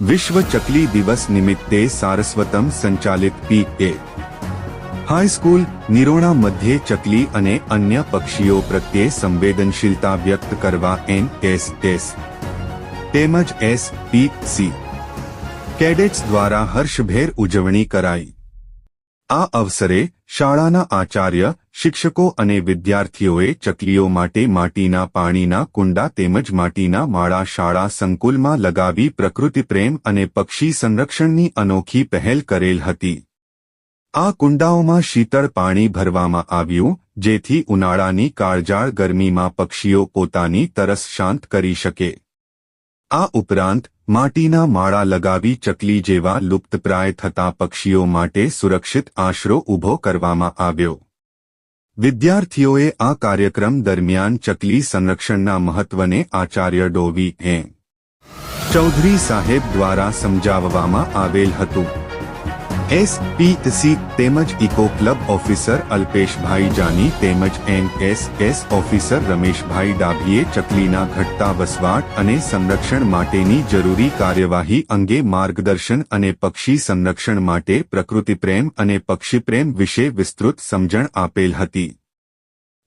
વિશ્વ ચકલી દિવસ નિમિત્તે સારસ્વતમ સંચાલિત પી.એ. હાઈસ્કૂલ નિરોણા મધ્યે ચકલી અને અન્ય પક્ષીઓ પ્રત્યે સંવેદનશીલતા વ્યક્ત કરવા એનએસએસ તેમજ એસપીસી કેડેટ્સ દ્વારા હર્ષભેર ઉજવણી કરાઈ। આ અવસરે શાળાના આચાર્ય, શિક્ષકો અને વિદ્યાર્થીઓએ ચકલીઓ માટે માટીના પાણીના કુંડા તેમજ માટીના માળા શાળા સંકુલમાં લગાવી પ્રકૃતિપ્રેમ અને પક્ષી સંરક્ષણની અનોખી પહેલ કરેલ હતી। આ કુંડાઓમાં શીતળ પાણી ભરવામાં આવ્યું, જેથી ઉનાળાની કાળઝાળ ગરમીમાં પક્ષીઓ પોતાની તરસ શાંત કરી શકે। આ ઉપરાંત માટીના માળા લગાવી ચકલી જેવા લુપ્તપ્રાય થતા પક્ષીઓ માટે સુરક્ષિત આશરો ઊભો કરવામાં આવ્યો। વિદ્યાર્થીઓએ આ કાર્યક્રમ દરમિયાન ચકલી સંરક્ષણના મહત્વને આચાર્ય ડો.વી. ચૌધરી સાહેબ દ્વારા સમજાવવામાં આવેલ હતું। એસપીસી તેમજ ઇકો ક્લબ ઓફિસર અલ્પેશભાઈ જાની તેમજ એનએસએસ ઓફિસર રમેશભાઈ ડાભીએ ચકલીના ઘટતા વસવાટ અને સંરક્ષણ માટેની જરૂરી કાર્યવાહી અંગે માર્ગદર્શન અને પક્ષી સંરક્ષણ માટે પ્રકૃતિપ્રેમ અને પક્ષીપ્રેમ વિશે વિસ્તૃત સમજણ આપેલ હતી।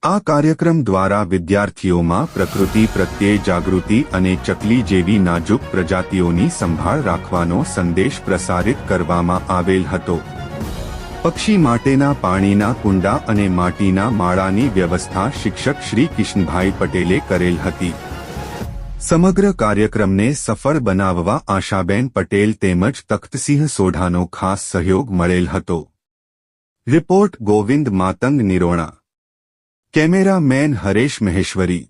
આ કાર્યક્રમ દ્વારા વિદ્યાર્થીઓમાં પ્રકૃતિ પ્રત્યે જાગૃતિ અને ચકલી જેવી નાજુક પ્રજાતિઓની સંભાળ રાખવાનો સંદેશ પ્રસારિત કરવામાં આવેલ હતો। પક્ષી માટેના પાણીના કુંડા અને માટીના માળાની વ્યવસ્થા શિક્ષક શ્રી કિશનભાઈ પટેલે કરેલ હતી। સમગ્ર કાર્યક્રમને સફળ બનાવવા આશાબેન પટેલ તેમજ તખ્તસિંહ સોઢાનો ખાસ સહયોગ મળેલ હતો। રિપોર્ટ ગોવિંદ માતંગ નિરોણા, કેમેરામેન હરેશ મહેશ્વરી।